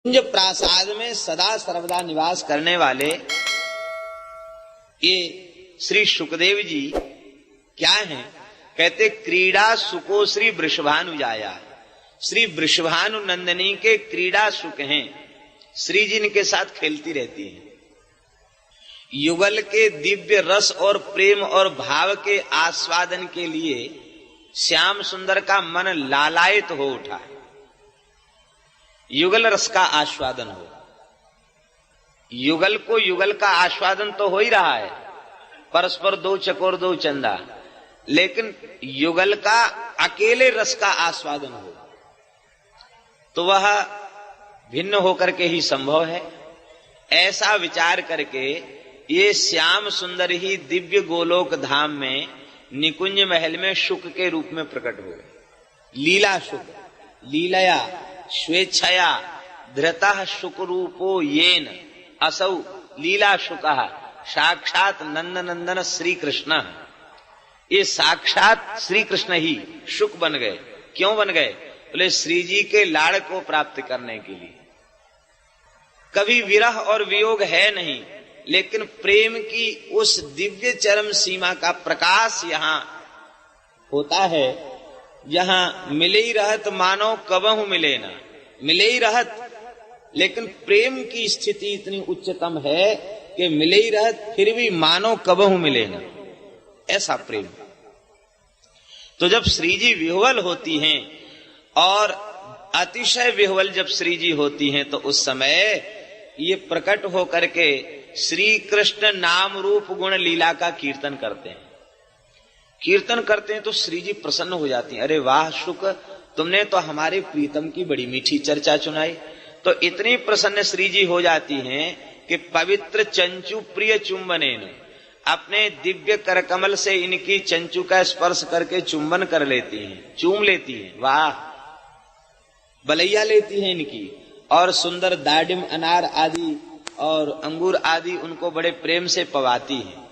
प्रासाद में सदा सर्वदा निवास करने वाले ये श्री सुखदेव जी क्या हैं? कहते क्रीड़ा सुको श्री वृषभानु जाया। श्री वृषभानु नंदिनी के क्रीड़ा सुख हैं, श्री जी इनके साथ खेलती रहती हैं। युगल के दिव्य रस और प्रेम और भाव के आस्वादन के लिए श्याम सुंदर का मन लालायित हो उठा। युगल रस का आस्वादन हो, युगल को युगल का आस्वादन तो हो ही रहा है, परस्पर दो चकोर दो चंदा, लेकिन युगल का अकेले रस का आस्वादन हो तो वह भिन्न होकर के ही संभव है। ऐसा विचार करके ये श्याम सुंदर ही दिव्य गोलोक धाम में निकुंज महल में शुक के रूप में प्रकट हो गए। लीला शुक, लीलया स्वेच्छया धृतः शुक रूपो येन असौ लीला शुकः साक्षात नंद नंदन श्री कृष्ण। ये साक्षात श्री कृष्ण ही शुक बन गए। क्यों बन गए? बोले श्री जी के लाड़ को प्राप्त करने के लिए। कभी विरह और वियोग है नहीं, लेकिन प्रेम की उस दिव्य चरम सीमा का प्रकाश यहाँ होता है। यहाँ मिले ही रहत मानो कबहु मिले ना, मिले ही रहत, लेकिन प्रेम की स्थिति इतनी उच्चतम है कि मिले ही रहत फिर भी मानो कबहु मिले ना, ऐसा प्रेम। तो जब श्री जी विह्वल होती हैं और अतिशय विह्वल जब श्री जी होती हैं तो उस समय ये प्रकट होकर के श्री कृष्ण नाम रूप गुण लीला का कीर्तन करते हैं। कीर्तन करते हैं तो श्री जी प्रसन्न हो जाती हैं। अरे वाह शुक, तुमने तो हमारे प्रीतम की बड़ी मीठी चर्चा सुनाई। तो इतनी प्रसन्न श्री जी हो जाती हैं कि पवित्र चंचू प्रिय चुंबनेन, अपने दिव्य करकमल से इनकी चंचू का स्पर्श करके चुंबन कर लेती हैं, चूम लेती हैं। वाह, बलैया लेती हैं इनकी, और सुंदर दाडिम अनार आदि और अंगूर आदि उनको बड़े प्रेम से पवाती हैं।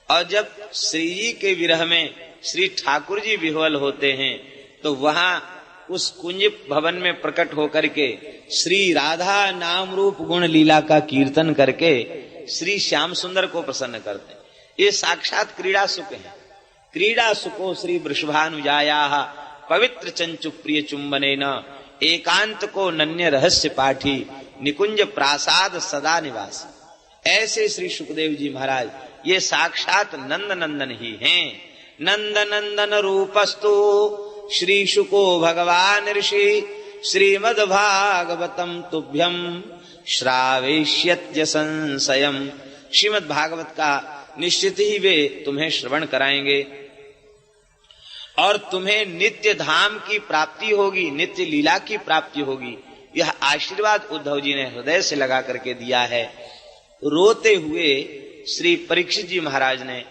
और जब श्री जी के विरह में श्री ठाकुर जी विह्वल होते हैं तो वहां उस कुंज भवन में प्रकट होकर के श्री राधा नाम रूप गुण लीला का कीर्तन करके श्री श्याम सुंदर को प्रसन्न करते हैं। ये साक्षात क्रीड़ा सुख है। क्रीड़ा सुखो श्री वृषभानुजाया पवित्र चंचु प्रिय चुंबनेन एकांत को नन्य रहस्य पाठी निकुंज प्रासाद सदा निवासी। ऐसे श्री सुखदेव जी महाराज ये साक्षात नंद नंदन ही हैं। नंद नंदन रूपस्तु श्री शुको भगवान ऋषि श्रीमद् भागवतम तुभ्यम श्रावयिष्यत्य संशयम। श्रीमद् भागवत का निश्चित ही वे तुम्हें श्रवण कराएंगे और तुम्हें नित्य धाम की प्राप्ति होगी, नित्य लीला की प्राप्ति होगी। यह आशीर्वाद उद्धव जी ने हृदय से लगा करके दिया है। रोते हुए श्री परीक्षित जी महाराज ने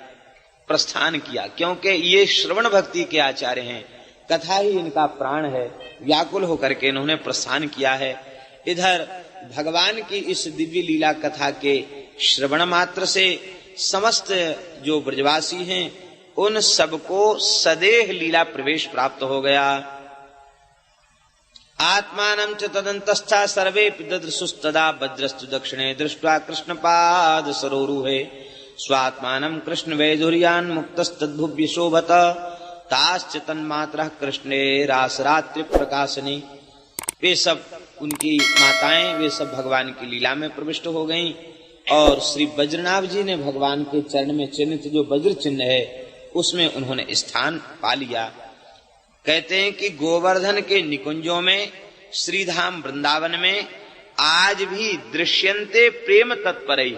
प्रस्थान किया, क्योंकि ये श्रवण भक्ति के आचार्य हैं, कथा ही इनका प्राण है। व्याकुल होकर के इन्होंने प्रस्थान किया है। इधर भगवान की इस दिव्य लीला कथा के श्रवण मात्र से समस्त जो ब्रजवासी हैं उन सबको सदेह लीला प्रवेश प्राप्त हो गया। आत्मानं च तदन्तस्था सर्वे ददृशुस्तदा वज्रस्तु दक्षिणे दृष्ट्वा कृष्णपाद सरोरुहे स्वात्मानं कृष्ण वैधुर्यान् मुक्तस्तद्भुव्य शोभत ताश्च तन्मात्रः कृष्णे रासरात्रि प्रकाशनी। वे सब उनकी माताएं वे सब भगवान की लीला में प्रविष्ट हो गईं और श्री वज्रनाभ जी ने भगवान के चरण में चिन्हित जो वज्र चिन्ह है उसमें उन्होंने स्थान पा लिया। कहते हैं कि गोवर्धन के निकुंजों में श्रीधाम वृंदावन में आज भी दृश्यन्ते प्रेम तत्परई,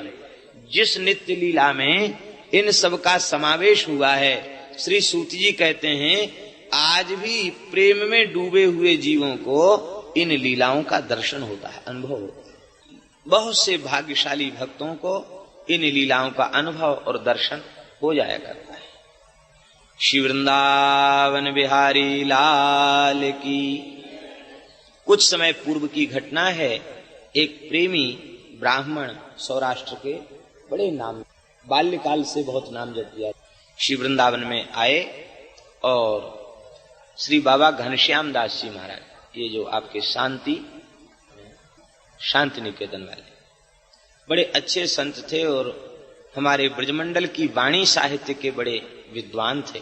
जिस नित्य लीला में इन सब का समावेश हुआ है, श्री सूत जी कहते हैं आज भी प्रेम में डूबे हुए जीवों को इन लीलाओं का दर्शन होता है, अनुभव होता है। बहुत से भाग्यशाली भक्तों को इन लीलाओं का अनुभव और दर्शन हो जाया करता है। श्री वृंदावन बिहारी लाल की। कुछ समय पूर्व की घटना है। एक प्रेमी ब्राह्मण सौराष्ट्र के बड़े नाम, बाल्यकाल से बहुत नाम जप दिया, श्री वृंदावन में आए और श्री बाबा घनश्याम दास जी महाराज, ये जो आपके शांति शांति निकेतन वाले बड़े अच्छे संत थे और हमारे ब्रजमंडल की वाणी साहित्य के बड़े विद्वान थे।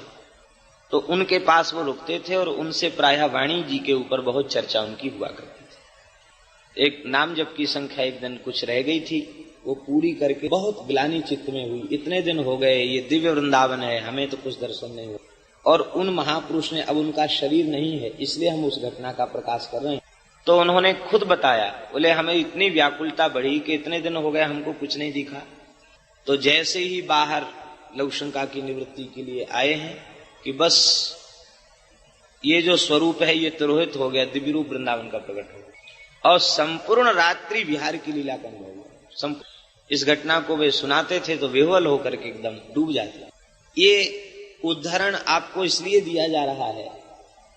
तो उनके पास वो रुकते थे और उनसे प्रायः वाणी जी के ऊपर बहुत चर्चा उनकी हुआ करती थी। एक नाम जप की संख्या एक दिन कुछ रह गई थी, वो पूरी करके बहुत ग्लानि चित्त में हुई, इतने दिन हो गए, ये दिव्य वृंदावन है, हमें तो कुछ दर्शन नहीं हुआ। और उन महापुरुष ने, अब उनका शरीर नहीं है, इसलिए हम उस घटना का प्रकाश कर रहे हैं। तो उन्होंने खुद बताया, बोले हमें इतनी व्याकुलता बढ़ी कि इतने दिन हो गए हमको कुछ नहीं दिखा। तो जैसे ही बाहर लवशंका की निवृत्ति के लिए आए हैं कि बस ये जो स्वरूप है ये तिरोहित हो गया, दिव्य रूप वृंदावन का प्रकट हो गया और संपूर्ण रात्रि विहार की लीला का अनुभव हुआ। इस घटना को वे सुनाते थे तो विह्वल होकर के एकदम डूब जाते। ये उदाहरण आपको इसलिए दिया जा रहा है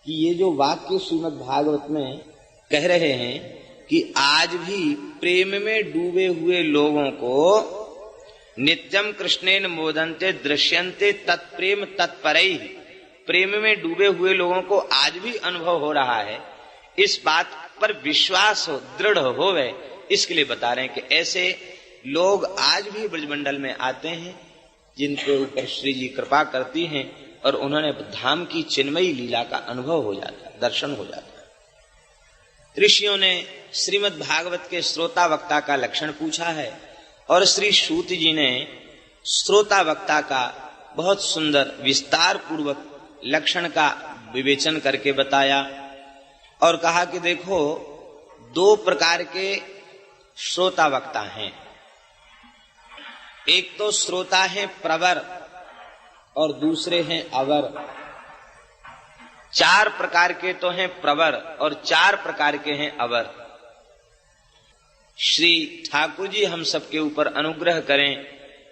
कि ये जो वाक्य श्रीमद् भागवत में कह रहे हैं कि आज भी प्रेम में डूबे हुए लोगों को नित्यम कृष्णेन मोदन्ते दृश्यन्ते तत्प्रेम तत्परैः, प्रेम में डूबे हुए लोगों को आज भी अनुभव हो रहा है। इस बात पर विश्वास हो, दृढ़ हो वे, इसके लिए बता रहे हैं कि ऐसे लोग आज भी ब्रजमंडल में आते हैं जिनके ऊपर श्री जी कृपा करती हैं और उन्होंने धाम की चिन्मयी लीला का अनुभव हो जाता है, दर्शन हो जाता है। ऋषियों ने श्रीमद् भागवत के श्रोता वक्ता का लक्षण पूछा है और श्री सूत जी ने श्रोता वक्ता का बहुत सुंदर विस्तार पूर्वक लक्षण का विवेचन करके बताया और कहा कि देखो, दो प्रकार के श्रोता वक्ता हैं। एक तो श्रोता है प्रवर और दूसरे हैं अवर। चार प्रकार के तो हैं प्रवर और चार प्रकार के हैं अवर। श्री ठाकुर जी हम सबके ऊपर अनुग्रह करें,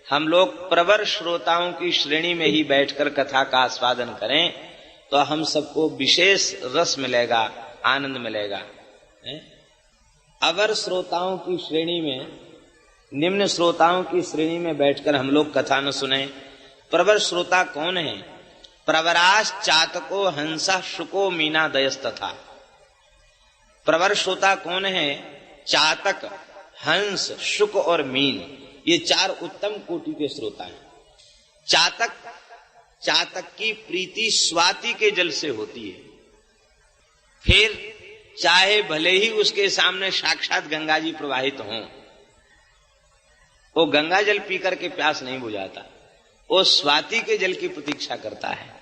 हम लोग प्रवर श्रोताओं की श्रेणी में ही बैठकर कथा का आस्वादन करें तो हम सबको विशेष रस मिलेगा, आनंद मिलेगा। अवर श्रोताओं की श्रेणी में, निम्न श्रोताओं की श्रेणी में बैठकर हम लोग कथा न सुने। प्रवर श्रोता कौन है? प्रवराश चातको हंसा शुको मीना दयस तथा। प्रवर श्रोता कौन है? चातक, हंस, शुक और मीन, ये चार उत्तम कोटि के श्रोता हैं। चातक की प्रीति स्वाति के जल से होती है, फिर चाहे भले ही उसके सामने साक्षात गंगा जी प्रवाहित हों, वो गंगा जल पीकर के प्यास नहीं बुझाता, वो स्वाति के जल की प्रतीक्षा करता है।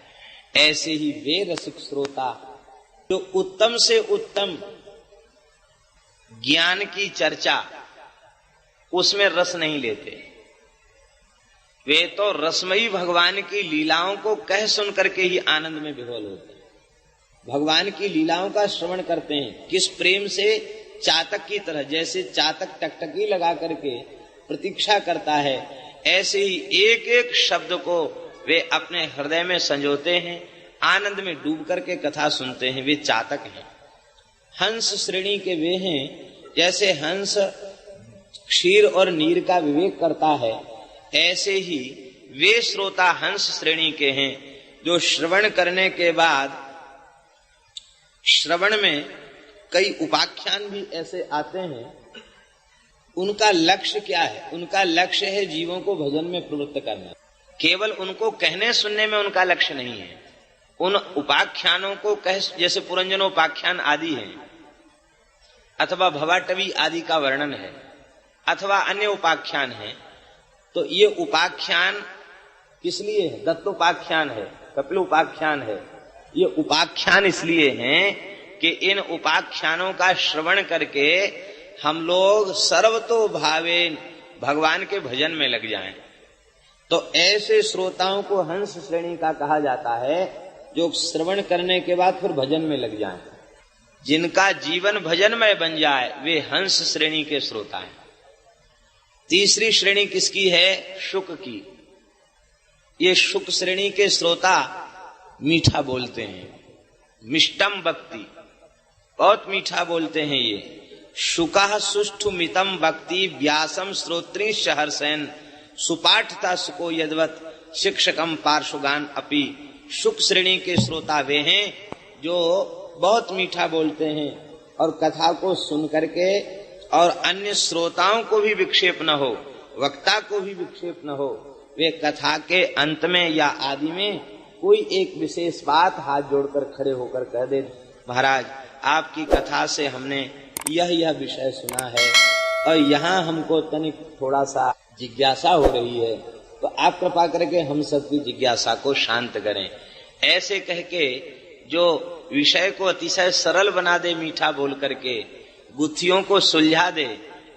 ऐसे ही वे रसिक श्रोता जो उत्तम से उत्तम ज्ञान की चर्चा, उसमें रस नहीं लेते, वे तो रसमयी भगवान की लीलाओं को कह सुन करके ही आनंद में विह्वल होते हैं। भगवान की लीलाओं का श्रवण करते हैं किस प्रेम से? चातक की तरह, जैसे चातक टकटकी लगा करके प्रतीक्षा करता है, ऐसे ही एक एक शब्द को वे अपने हृदय में संजोते हैं, आनंद में डूब करके कथा सुनते हैं। वे चातक हैं। हंस श्रेणी के वे हैं, जैसे हंस क्षीर और नीर का विवेक करता है, ऐसे ही वे श्रोता हंस श्रेणी के हैं जो श्रवण करने के बाद श्रवण में कई उपाख्यान भी ऐसे आते हैं। उनका लक्ष्य क्या है? उनका लक्ष्य है जीवों को भजन में प्रवृत्त करना। केवल उनको कहने सुनने में उनका लक्ष्य नहीं है। उन उपाख्यानों को कह, जैसे पुरंजनोपाख्यान आदि हैं अथवा भवाटवी आदि का वर्णन है अथवा अन्य उपाख्यान है, तो ये उपाख्यान किस लिए है? दत्तोपाख्यान है, कपिल उपाख्यान है। ये उपाख्यान इसलिए हैं कि इन उपाख्यानों का श्रवण करके हम लोग सर्वतो भावेन भगवान के भजन में लग जाएं। तो ऐसे श्रोताओं को हंस श्रेणी का कहा जाता है जो श्रवण करने के बाद फिर भजन में लग जाएं। जिनका जीवन भजनमय बन जाए वे हंस श्रेणी के श्रोता हैं। तीसरी श्रेणी किसकी है? शुक की। ये शुक श्रेणी के श्रोता मीठा बोलते हैं, मिष्टम भक्ति, बहुत मीठा बोलते हैं। ये शुकः सुष्ठु मितम भक्ति व्यासम श्रोत्री सहर्षेन सुपाठता सुको यद्वत शिक्षकम पार्श्वगान अपि। शुक श्रेणी के श्रोता वे हैं जो बहुत मीठा बोलते हैं और कथा को सुन करके और अन्य श्रोताओं को भी विक्षेप न हो, वक्ता को भी विक्षेप न हो, वे कथा के अंत में या आदि में कोई एक विशेष बात हाथ जोड़कर खड़े होकर कह दे, महाराज आपकी कथा से हमने यह विषय सुना है और यहाँ हमको तनिक थोड़ा सा जिज्ञासा हो रही है, तो आप कृपा करके हम सबकी जिज्ञासा को शांत करें। ऐसे कह के जो विषय को अतिशय सरल बना दे, मीठा बोल करके गुत्थियों को सुलझा दे,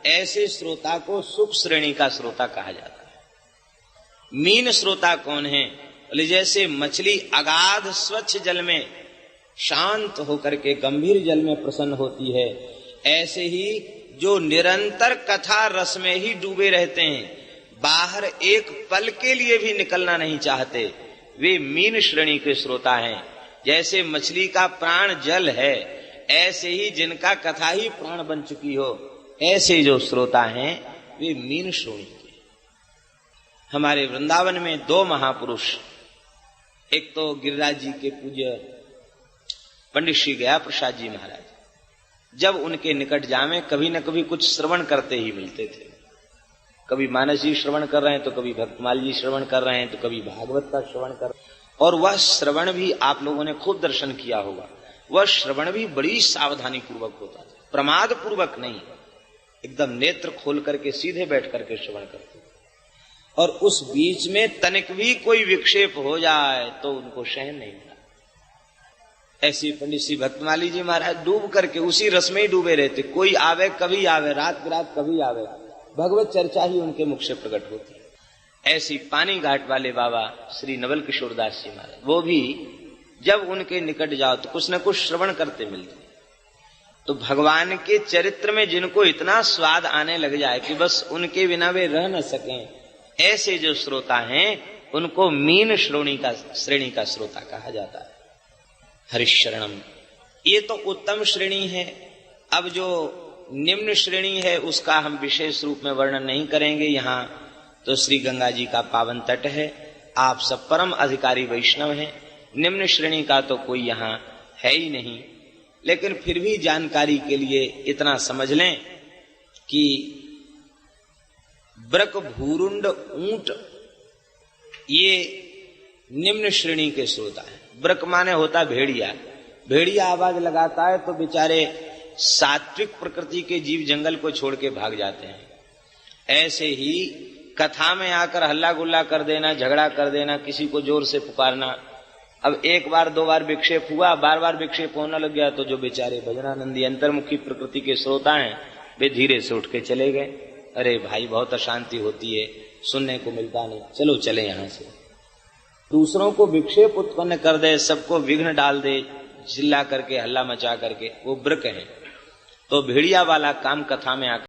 ऐसे श्रोता को सुख श्रेणी का श्रोता कहा जाता है। मीन श्रोता कौन है? बोले जैसे मछली अगाध स्वच्छ जल में शांत होकर के गंभीर जल में प्रसन्न होती है, ऐसे ही जो निरंतर कथा रस में ही डूबे रहते हैं, बाहर एक पल के लिए भी निकलना नहीं चाहते, वे मीन श्रेणी के श्रोता हैं। जैसे मछली का प्राण जल है, ऐसे ही जिनका कथा ही प्राण बन चुकी हो, ऐसे जो श्रोता हैं वे मीन श्रेणी के। हमारे वृंदावन में दो महापुरुष, एक तो गिरिराज जी के पूज्य पंडित श्री गया प्रसाद जी महाराज, जब उनके निकट जामे कभी न कभी कुछ श्रवण करते ही मिलते थे। कभी मानस जी श्रवण कर रहे हैं तो कभी भक्तमाल जी श्रवण कर रहे हैं तो कभी भागवत का श्रवण कर रहे हैं। और वह श्रवण भी आप लोगों ने खूब दर्शन किया होगा, वह श्रवण भी बड़ी सावधानी पूर्वक होता था, प्रमाद पूर्वक नहीं, एकदम नेत्र खोल करके सीधे बैठ करके श्रवण करते। और उस बीच में तनिक भी कोई विक्षेप हो जाए तो उनको सहन नहीं होता। ऐसी पंडित श्री भक्तमाली जी महाराज डूब करके उसी रस में ही डूबे रहते, कोई आवे कभी आवे, रात बिरात कभी आवे, भगवत चर्चा ही उनके मुख से प्रकट होती। ऐसी पानी घाट वाले बाबा श्री नवल किशोर दास जी महाराज, वो भी जब उनके निकट जाओ तो कुछ न कुछ श्रवण करते मिलते। तो भगवान के चरित्र में जिनको इतना स्वाद आने लग जाए कि बस उनके बिना वे रह न सकें, ऐसे जो श्रोता हैं उनको मीन श्रेणी का श्रोता कहा जाता है। हरिशरणम, ये तो उत्तम श्रेणी है। अब जो निम्न श्रेणी है उसका हम विशेष रूप में वर्णन नहीं करेंगे। यहाँ तो श्री गंगा जी का पावन तट है, आप सब परम अधिकारी वैष्णव हैं, निम्न श्रेणी का तो कोई यहाँ है ही नहीं। लेकिन फिर भी जानकारी के लिए इतना समझ लें कि ब्रक भूरुंड ऊंट ये निम्न श्रेणी के श्रोता है। ब्रक माने होता भेड़िया, भेड़िया आवाज लगाता है तो बेचारे सात्विक प्रकृति के जीव जंगल को छोड़ के भाग जाते हैं। ऐसे ही कथा में आकर हल्ला गुल्ला कर देना, झगड़ा कर देना, किसी को जोर से पुकारना, अब एक बार दो बार विक्षेप हुआ, बार बार विक्षेप होने लग गया तो जो बेचारे भजनानंदी अंतर्मुखी प्रकृति के श्रोता हैं वे धीरे से उठ के चले गए। अरे भाई बहुत अशांति होती है, सुनने को मिलता नहीं, चलो चले यहाँ से। दूसरों को विक्षेप उत्पन्न कर दे, सबको विघ्न डाल दे, चिल्ला करके हल्ला मचा करके, वो ब्रक है। तो भेड़िया वाला काम कथा में आकर